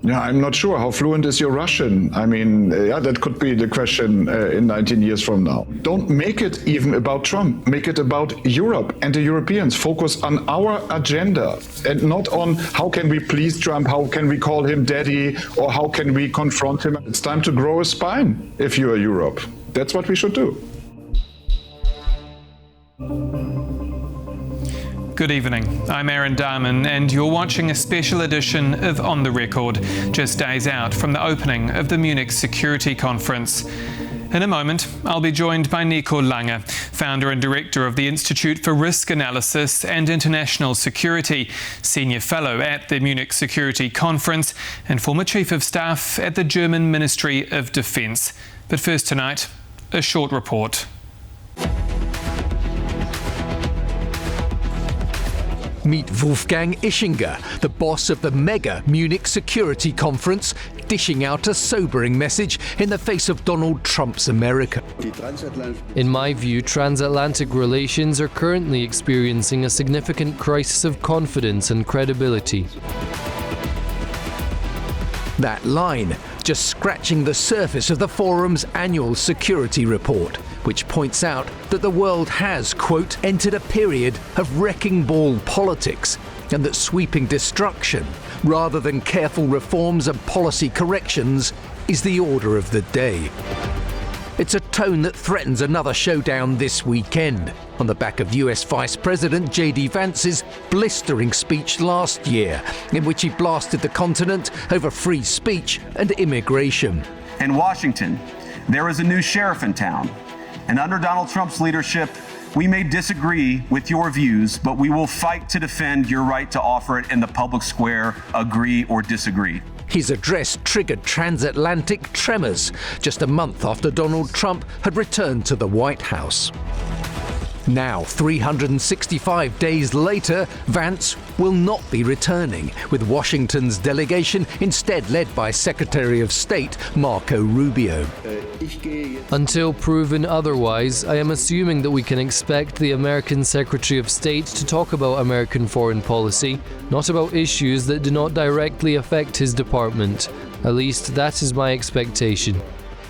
Yeah, I'm not sure. How fluent is your Russian? I mean, that could be the question in 19 years from now. Don't make it even about Trump. Make it about Europe and the Europeans. Focus on our agenda and not on how can we please Trump, how can we call him daddy, or how can we confront him. It's time to grow a spine if you are Europe. That's what we should do. Good evening, I'm Aaron Dahmen and you're watching a special edition of On the Record, just days out from the opening of the Munich Security Conference. In a moment, I'll be joined by Nico Lange, founder and director of the Institute for Risk Analysis and International Security, senior fellow at the Munich Security Conference and former chief of staff at the German Ministry of Defence. But first tonight, a short report. Meet Wolfgang Ischinger, the boss of the mega Munich Security Conference, dishing out a sobering message in the face of Donald Trump's America. In my view, transatlantic relations are currently experiencing a significant crisis of confidence and credibility. That line just scratching the surface of the forum's annual security report, which points out that the world has, quote, entered a period of wrecking ball politics, and that sweeping destruction, rather than careful reforms and policy corrections, is the order of the day. It's a tone that threatens another showdown this weekend, on the back of US Vice President JD Vance's blistering speech last year, in which he blasted the continent over free speech and immigration. In Washington, there is a new sheriff in town, and under Donald Trump's leadership, we may disagree with your views, but we will fight to defend your right to offer it in the public square, agree or disagree. His address triggered transatlantic tremors just a month after Donald Trump had returned to the White House. Now, 365 days later, Vance will not be returning, with Washington's delegation instead led by Secretary of State Marco Rubio. Until proven otherwise, I am assuming that we can expect the American Secretary of State to talk about American foreign policy, not about issues that do not directly affect his department. At least that is my expectation.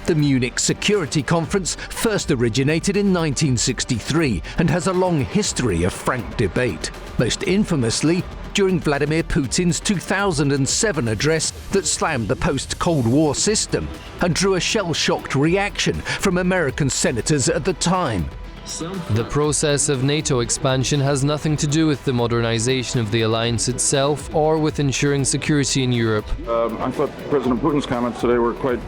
The Munich Security Conference first originated in 1963 and has a long history of frank debate, most infamously during Vladimir Putin's 2007 address that slammed the post-Cold War system and drew a shell-shocked reaction from American senators at the time. The process of NATO expansion has nothing to do with the modernization of the alliance itself or with ensuring security in Europe. I thought President Putin's comments today were quite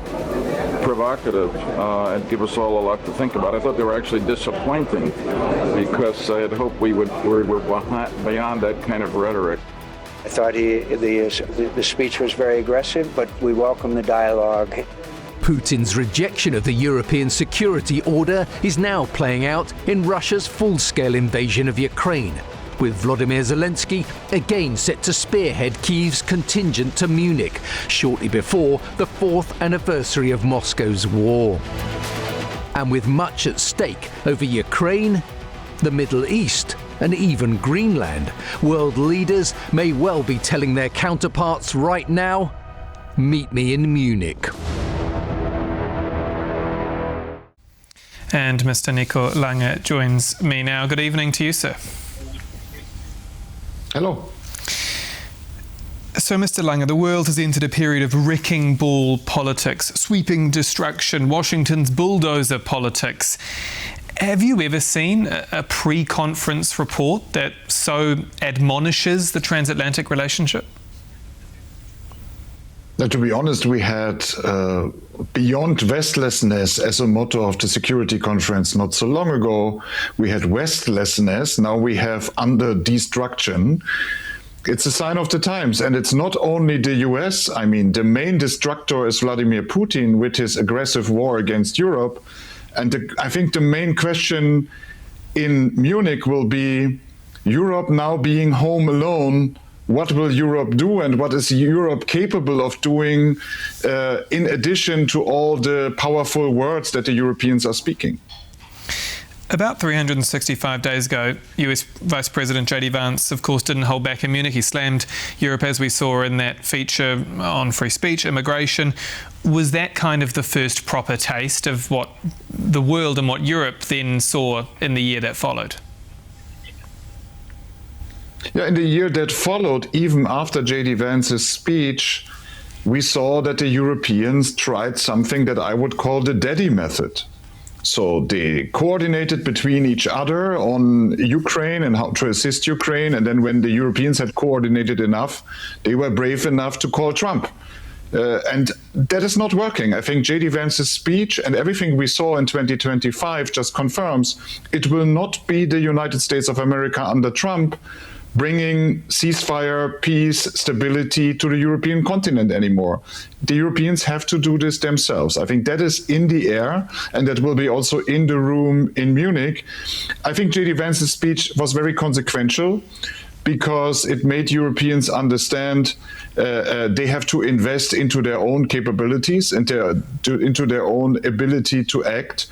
provocative and give us all a lot to think about. I thought they were actually disappointing because I had hoped we were beyond that kind of rhetoric. I thought the speech was very aggressive, but we welcome the dialogue. Putin's rejection of the European security order is now playing out in Russia's full-scale invasion of Ukraine, with Volodymyr Zelensky again set to spearhead Kyiv's contingent to Munich, shortly before the 4th anniversary of Moscow's war. And with much at stake over Ukraine, the Middle East, and even Greenland, world leaders may well be telling their counterparts right now, meet me in Munich. And Mr. Nico Lange joins me now. Good evening to you, sir. Hello. So, Mr. Lange, the world has entered a period of wrecking ball politics, sweeping destruction, Washington's bulldozer politics. Have you ever seen a pre-conference report that so admonishes the transatlantic relationship? To be honest, we had beyond Westlessness as a motto of the Security Conference not so long ago. We had Westlessness, now we have under destruction. It's a sign of the times, and it's not only the US. I mean, the main destructor is Vladimir Putin with his aggressive war against Europe. And I think the main question in Munich will be Europe now being home alone. What will Europe do, and what is Europe capable of doing in addition to all the powerful words that the Europeans are speaking? About 365 days ago, US Vice President JD Vance, of course, didn't hold back in Munich. He slammed Europe, as we saw in that feature on free speech, immigration. Was that kind of the first proper taste of what the world and what Europe then saw in the year that followed? Yeah, in the year that followed, even after JD Vance's speech, we saw that the Europeans tried something that I would call the daddy method. So they coordinated between each other on Ukraine and how to assist Ukraine. And then when the Europeans had coordinated enough, they were brave enough to call Trump. And that is not working. I think JD Vance's speech and everything we saw in 2025 just confirms it will not be the United States of America under Trump bringing ceasefire, peace, stability to the European continent anymore. The Europeans have to do this themselves. I think that is in the air, and that will be also in the room in Munich. I think JD Vance's speech was very consequential because it made Europeans understand they have to invest into their own capabilities and into their own ability to act.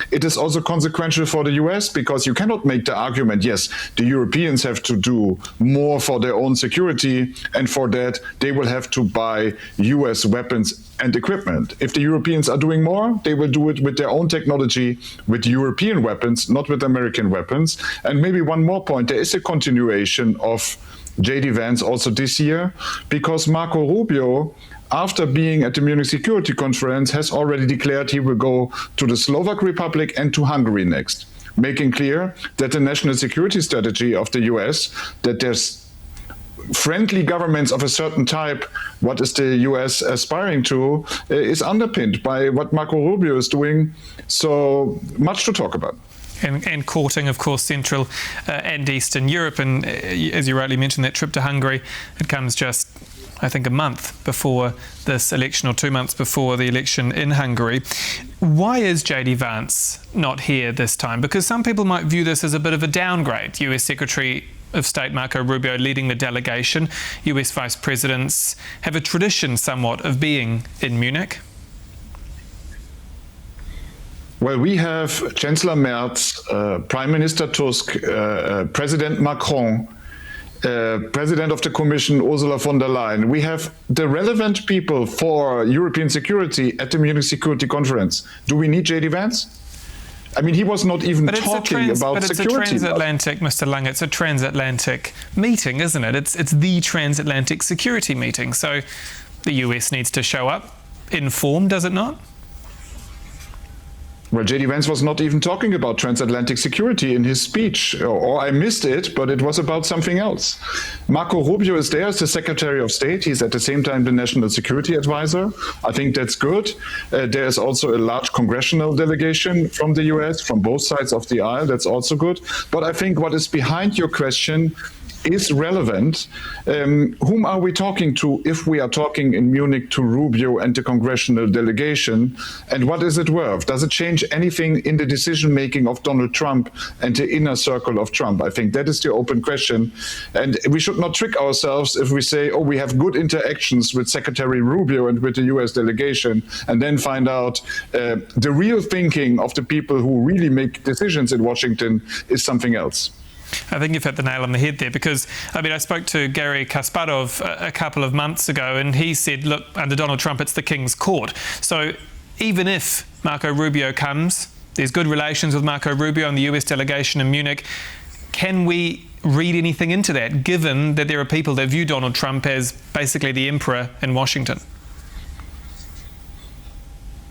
It is also consequential for the US because you cannot make the argument, yes, the Europeans have to do more for their own security, and for that they will have to buy US weapons and equipment. If the Europeans are doing more, they will do it with their own technology, with European weapons, not with American weapons. And maybe one more point, there is a continuation of JD Vance also this year, because Marco Rubio, after being at the Munich Security Conference, has already declared he will go to the Slovak Republic and to Hungary next, making clear that the national security strategy of the US, that there's friendly governments of a certain type, what is the US aspiring to, is underpinned by what Marco Rubio is doing. So much to talk about. And courting, of course, Central and Eastern Europe. And as you rightly mentioned, that trip to Hungary, it comes just, I think, a month before this election, or 2 months before the election in Hungary. Why is JD Vance not here this time? Because some people might view this as a bit of a downgrade. US Secretary of State Marco Rubio leading the delegation. US vice presidents have a tradition somewhat of being in Munich. Well, we have Chancellor Merz, Prime Minister Tusk, President Macron, President of the Commission, Ursula von der Leyen. We have the relevant people for European security at the Munich Security Conference. Do we need JD Vance? I mean, he was not even talking about security. But it's a transatlantic, Mr. Lange, it's a transatlantic meeting, isn't it? It's the transatlantic security meeting. So the US needs to show up informed, does it not? Well, JD Vance was not even talking about transatlantic security in his speech, or I missed it, but it was about something else. Marco Rubio is there as the Secretary of State. He's at the same time the National Security Advisor. I think that's good. There is also a large congressional delegation from the US, from both sides of the aisle. That's also good. But I think what is behind your question is relevant. Whom are we talking to if we are talking in Munich to Rubio and the congressional delegation? And what is it worth? Does it change anything in the decision-making of Donald Trump and the inner circle of Trump? I think that is the open question. And we should not trick ourselves if we say, oh, we have good interactions with Secretary Rubio and with the US delegation, and then find out the real thinking of the people who really make decisions in Washington is something else. I think you've hit the nail on the head there, because, I mean, I spoke to Gary Kasparov a couple of months ago, and he said, look, under Donald Trump, it's the King's Court. So even if Marco Rubio comes, there's good relations with Marco Rubio and the US delegation in Munich, can we read anything into that, given that there are people that view Donald Trump as basically the emperor in Washington?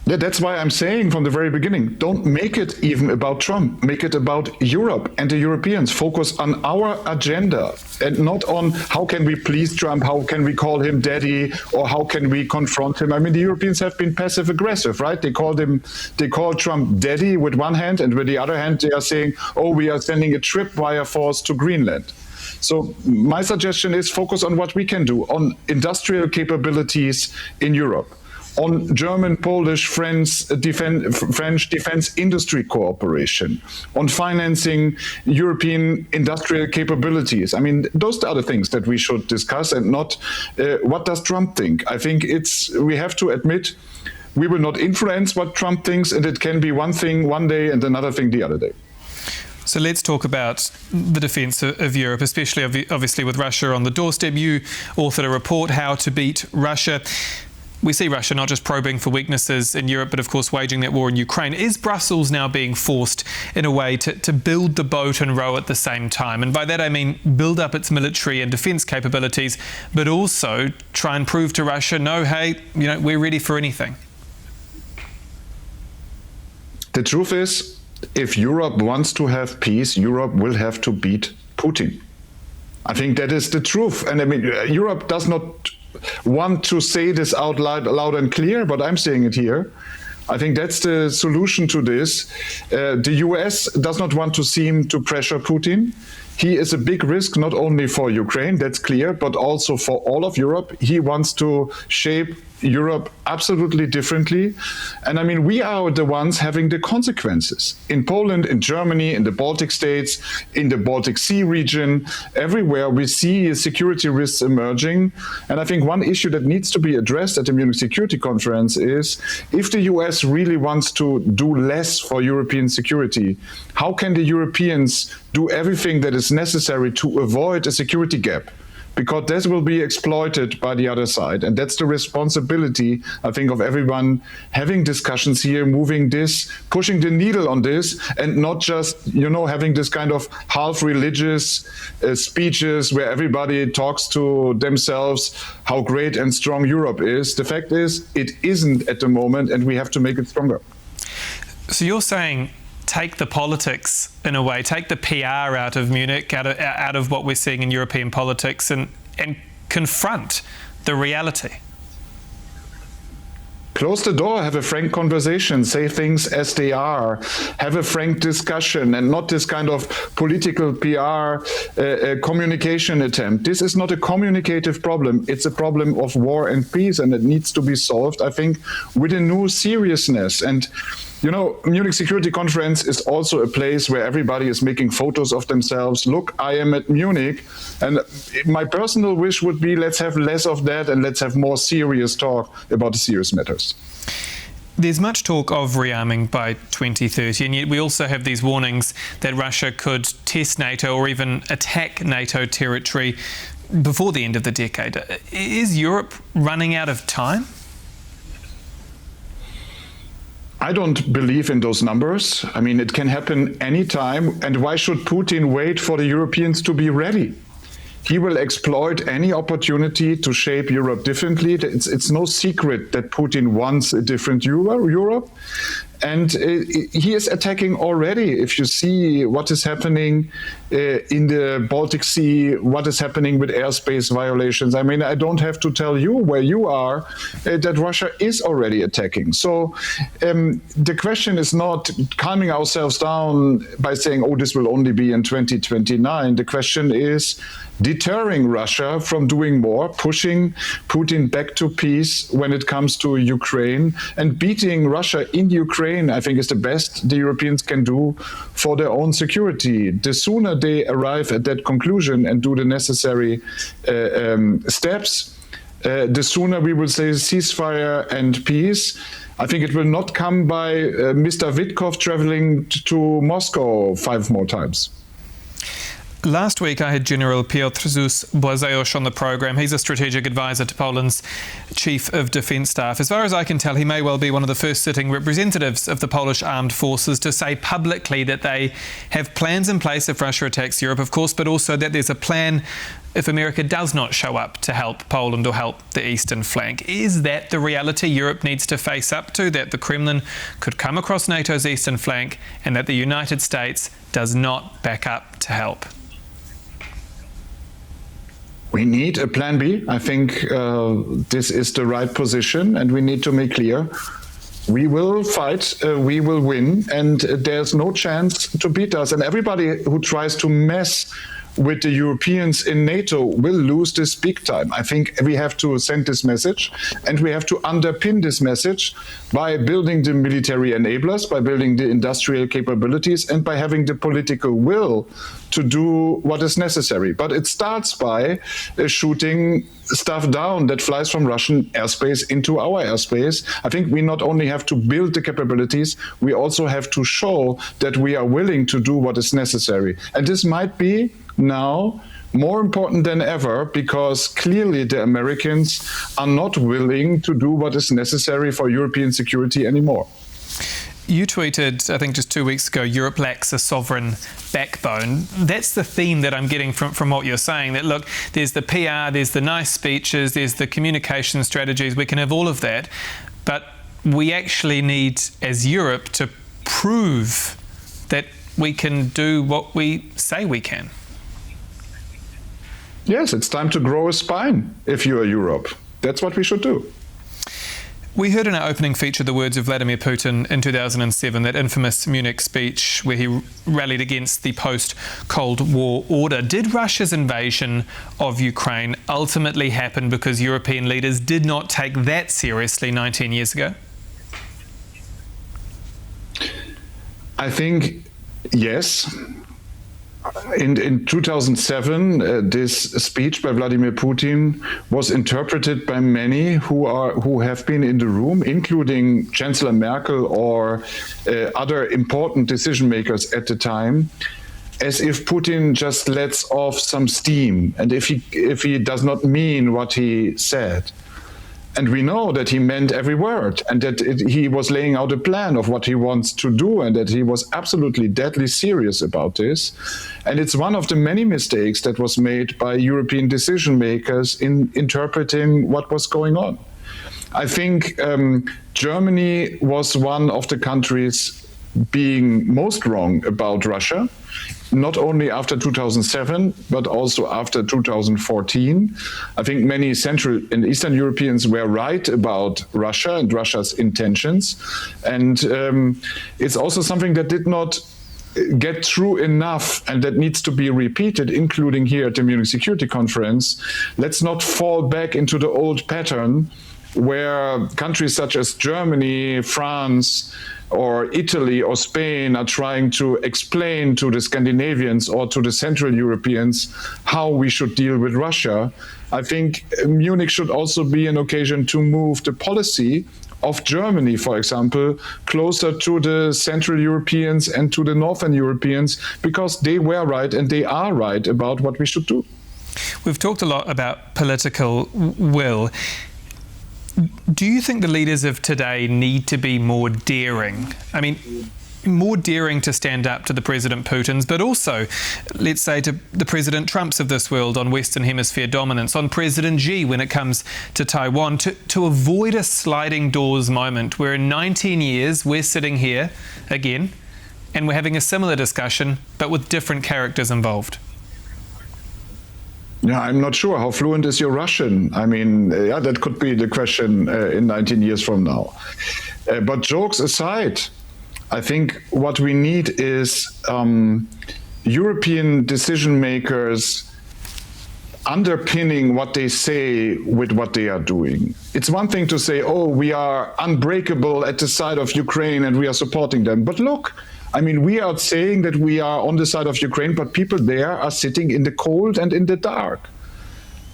Yeah, that's why I'm saying from the very beginning, don't make it even about Trump. Make it about Europe and the Europeans. Focus on our agenda and not on how can we please Trump, how can we call him daddy, or how can we confront him. I mean, the Europeans have been passive aggressive, right? They call Trump daddy with one hand, and with the other hand, they are saying, oh, we are sending a tripwire force to Greenland. So my suggestion is focus on what we can do, on industrial capabilities in Europe, on German, Polish, French defense industry cooperation, on financing European industrial capabilities. I mean, those are the things that we should discuss, and not what does Trump think. I think we have to admit we will not influence what Trump thinks, and it can be one thing one day and another thing the other day. So let's talk about the defence of Europe, especially obviously with Russia on the doorstep. You authored a report, How to Beat Russia. We see Russia not just probing for weaknesses in Europe, but of course waging that war in Ukraine. Is Brussels now being forced in a way to build the boat and row at the same time? And by that I mean build up its military and defence capabilities, but also try and prove to Russia, no, hey, we're ready for anything. The truth is, if Europe wants to have peace, Europe will have to beat Putin. I think that is the truth. And I mean, Europe does not want to say this out loud and clear, but I'm saying it here. I think that's the solution to this. The US does not want to seem to pressure Putin. He is a big risk, not only for Ukraine, that's clear, but also for all of Europe. He wants to shape Europe absolutely differently. And I mean, we are the ones having the consequences. In Poland, in Germany, in the Baltic states, in the Baltic Sea region, everywhere we see security risks emerging. And I think one issue that needs to be addressed at the Munich Security Conference is, if the US really wants to do less for European security, how can the Europeans do everything that is necessary to avoid a security gap? Because this will be exploited by the other side. And that's the responsibility, I think, of everyone having discussions here, moving this, pushing the needle on this, and not just, having this kind of half-religious speeches where everybody talks to themselves how great and strong Europe is. The fact is, it isn't at the moment, and we have to make it stronger. So you're saying, take the politics in a way, take the PR out of Munich, out of what we're seeing in European politics, and confront the reality. Close the door, have a frank conversation, say things as they are, have a frank discussion, and not this kind of political PR communication attempt. This is not a communicative problem. It's a problem of war and peace, and it needs to be solved, I think, with a new seriousness. And Munich Security Conference is also a place where everybody is making photos of themselves. Look, I am at Munich. And my personal wish would be, let's have less of that and let's have more serious talk about the serious matters. There's much talk of rearming by 2030, and yet we also have these warnings that Russia could test NATO or even attack NATO territory before the end of the decade. Is Europe running out of time? I don't believe in those numbers. I mean, it can happen anytime. And why should Putin wait for the Europeans to be ready? He will exploit any opportunity to shape Europe differently. It's no secret that Putin wants a different Europe. And he is attacking already. If you see what is happening in the Baltic Sea, what is happening with airspace violations. I mean, I don't have to tell you where you are that Russia is already attacking. So the question is not calming ourselves down by saying, oh, this will only be in 2029. The question is deterring Russia from doing more, pushing Putin back to peace when it comes to Ukraine, and beating Russia in Ukraine, I think, is the best the Europeans can do for their own security. The sooner they arrive at that conclusion and do the necessary steps, the sooner we will say ceasefire and peace. I think it will not come by Mr. Witkoff traveling to Moscow 5 more times. Last week I had General Piotr Zus-Błazeusz on the programme. He's a strategic advisor to Poland's Chief of Defence Staff. As far as I can tell, he may well be one of the first sitting representatives of the Polish armed forces to say publicly that they have plans in place if Russia attacks Europe, of course, but also that there's a plan if America does not show up to help Poland or help the eastern flank. Is that the reality Europe needs to face up to, that the Kremlin could come across NATO's eastern flank and that the United States does not back up to help? We need a plan B. I think this is the right position, and we need to make clear we will fight, we will win, and there's no chance to beat us. And everybody who tries to mess with the Europeans in NATO will lose this big time. I think we have to send this message, and we have to underpin this message by building the military enablers, by building the industrial capabilities, and by having the political will to do what is necessary. But it starts by shooting stuff down that flies from Russian airspace into our airspace. I think we not only have to build the capabilities, we also have to show that we are willing to do what is necessary. And this might be now more important than ever, because clearly the Americans are not willing to do what is necessary for European security anymore. You tweeted, I think just 2 weeks ago, Europe lacks a sovereign backbone. That's the theme that I'm getting from what you're saying, that look, there's the PR, there's the nice speeches, there's the communication strategies, we can have all of that, but we actually need, as Europe, to prove that we can do what we say we can. Yes, it's time to grow a spine if you are Europe. That's what we should do. We heard in our opening feature the words of Vladimir Putin in 2007, that infamous Munich speech where he rallied against the post-Cold War order. Did Russia's invasion of Ukraine ultimately happen because European leaders did not take that seriously 19 years ago? I think yes. In 2007, this speech by Vladimir Putin was interpreted by many who have been in the room, including Chancellor Merkel or other important decision makers at the time, as if Putin just lets off some steam, and if he does not mean what he said. And we know that he meant every word, and that he was laying out a plan of what he wants to do, and that he was absolutely deadly serious about this. And it's one of the many mistakes that was made by European decision makers in interpreting what was going on. I think Germany was one of the countries being most wrong about Russia, not only after 2007, but also after 2014. I think many Central and Eastern Europeans were right about Russia and Russia's intentions. And it's also something that did not get through enough, and that needs to be repeated, including here at the Munich Security Conference. Let's not fall back into the old pattern where countries such as Germany, France, or Italy or Spain are trying to explain to the Scandinavians or to the Central Europeans how we should deal with Russia. I think Munich should also be an occasion to move the policy of Germany, for example, closer to the Central Europeans and to the Northern Europeans, because they were right and they are right about what we should do. We've talked a lot about political will. Do you think the leaders of today need to be more daring? I mean, more daring to stand up to the President Putins, but also, let's say, to the President Trumps of this world on Western Hemisphere dominance, on President Xi when it comes to Taiwan, to avoid a sliding doors moment where in 19 years we're sitting here again and we're having a similar discussion, but with different characters involved? Yeah, I'm not sure. How fluent is your Russian? I mean, yeah, that could be the question in 19 years from now. But jokes aside, I think what we need is European decision makers underpinning what they say with what they are doing. It's one thing to say, oh, we are unbreakable at the side of Ukraine and we are supporting them. But look, I mean, we are saying that we are on the side of Ukraine, but people there are sitting in the cold and in the dark.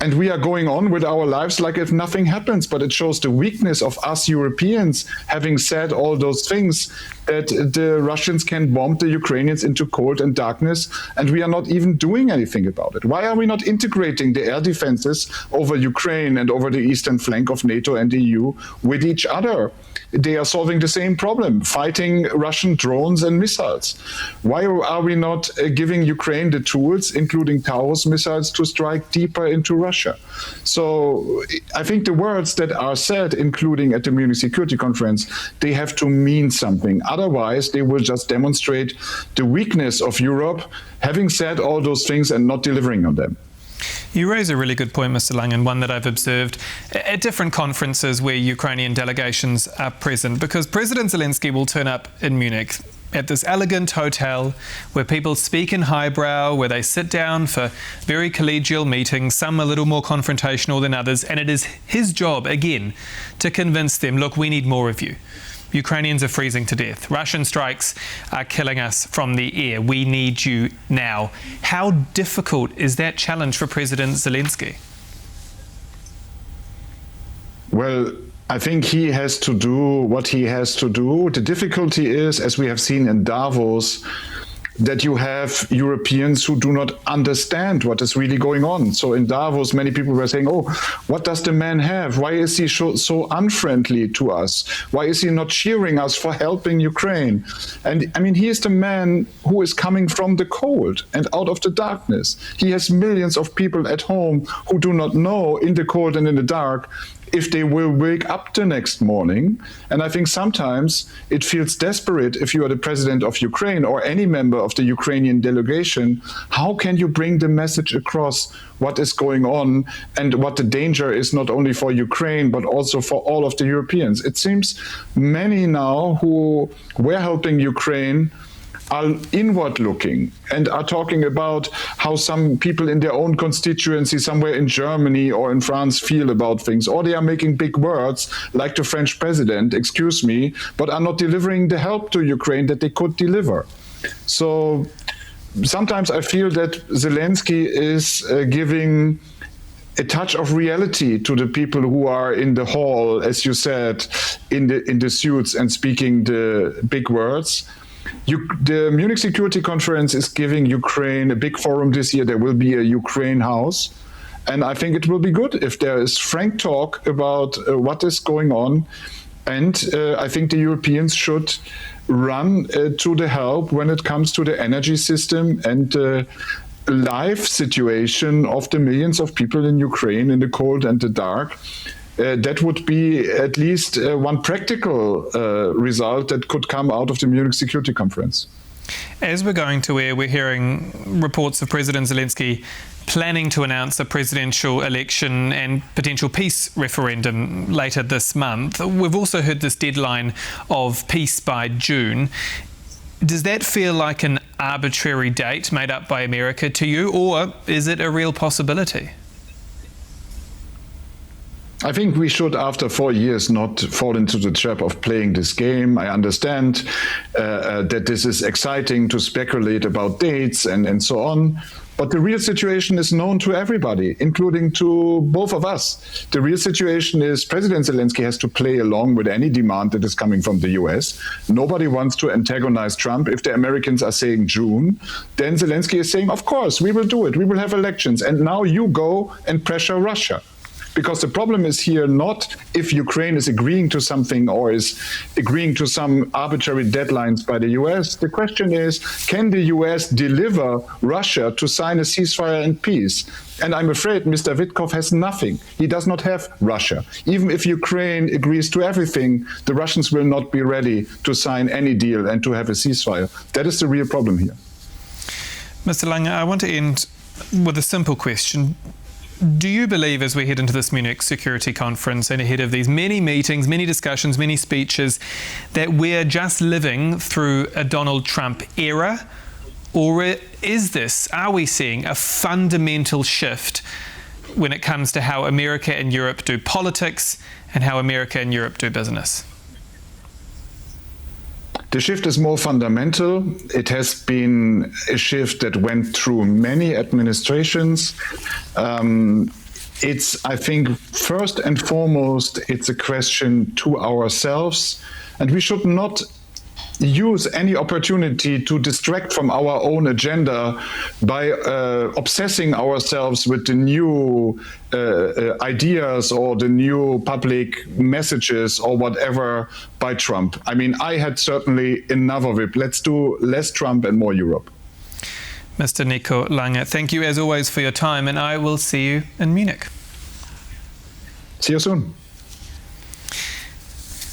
And we are going on with our lives like if nothing happens, but it shows the weakness of us Europeans having said all those things, that the Russians can bomb the Ukrainians into cold and darkness, and we are not even doing anything about it. Why are we not integrating the air defenses over Ukraine and over the eastern flank of NATO and the EU with each other? They are solving the same problem, fighting Russian drones and missiles. Why are we not giving Ukraine the tools, including Taurus missiles, to strike deeper into Russia? So I think the words that are said, including at the Munich Security Conference, they have to mean something. Otherwise, they will just demonstrate the weakness of Europe, having said all those things and not delivering on them. You raise a really good point, Mr. Lange, and one that I've observed at different conferences where Ukrainian delegations are present, because President Zelensky will turn up in Munich at this elegant hotel where people speak in highbrow, where they sit down for very collegial meetings, some a little more confrontational than others, and it is his job, again, to convince them, look, we need more of you. Ukrainians are freezing to death. Russian strikes are killing us from the air. We need you now. How difficult is that challenge for President Zelensky? Well, I think he has to do what he has to do. The difficulty is, as we have seen in Davos, that you have Europeans who do not understand what is really going on. So in Davos, many people were saying, oh, what does the man have? Why is he so unfriendly to us? Why is he not cheering us for helping Ukraine? And I mean, he is the man who is coming from the cold and out of the darkness. He has millions of people at home who do not know, in the cold and in the dark, if they will wake up the next morning. And I think sometimes it feels desperate if you are the president of Ukraine or any member of the Ukrainian delegation. How can you bring the message across what is going on and what the danger is, not only for Ukraine, but also for all of the Europeans? It seems many now who were helping Ukraine are inward looking and are talking about how some people in their own constituency somewhere in Germany or in France feel about things, or they are making big words like the French president, excuse me, but are not delivering the help to Ukraine that they could deliver. So sometimes I feel that Zelensky is giving a touch of reality to the people who are in the hall, as you said, in the suits and speaking the big words. The Munich Security Conference is giving Ukraine a big forum this year. There will be a Ukraine house. And I think it will be good if there is frank talk about what is going on. And I think the Europeans should run to the help when it comes to the energy system and life situation of the millions of people in Ukraine in the cold and the dark. That would be at least one practical result that could come out of the Munich Security Conference. As we're going to air, we're hearing reports of President Zelensky planning to announce a presidential election and potential peace referendum later this month. We've also heard this deadline of peace by June. Does that feel like an arbitrary date made up by America to you, or is it a real possibility? I think we should, after 4 years, not fall into the trap of playing this game. I understand that this is exciting to speculate about dates and so on. But the real situation is known to everybody, including to both of us. The real situation is President Zelensky has to play along with any demand that is coming from the US. Nobody wants to antagonize Trump. If the Americans are saying June, then Zelensky is saying, of course, we will do it. We will have elections. And now you go and pressure Russia. Because the problem is here not if Ukraine is agreeing to something or is agreeing to some arbitrary deadlines by the US. The question is, can the US deliver Russia to sign a ceasefire and peace? And I'm afraid Mr. Witkoff has nothing. He does not have Russia. Even if Ukraine agrees to everything, the Russians will not be ready to sign any deal and to have a ceasefire. That is the real problem here. Mr. Lange, I want to end with a simple question. Do you believe, as we head into this Munich Security Conference and ahead of these many meetings, many discussions, many speeches, that we're just living through a Donald Trump era? Or are we seeing a fundamental shift when it comes to how America and Europe do politics and how America and Europe do business? The shift is more fundamental. It has been a shift that went through many administrations. It's, I think, first and foremost, it's a question to ourselves, and we should not use any opportunity to distract from our own agenda by obsessing ourselves with the new ideas or the new public messages or whatever by Trump. I mean, I had certainly enough of it. Let's do less Trump and more Europe. Mr. Nico Lange, thank you as always for your time, and I will see you in Munich. See you soon.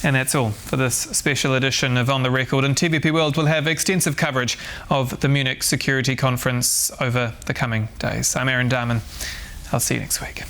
And that's all for this special edition of On the Record. And TVP World will have extensive coverage of the Munich Security Conference over the coming days. I'm Aaron Dahmen. I'll see you next week.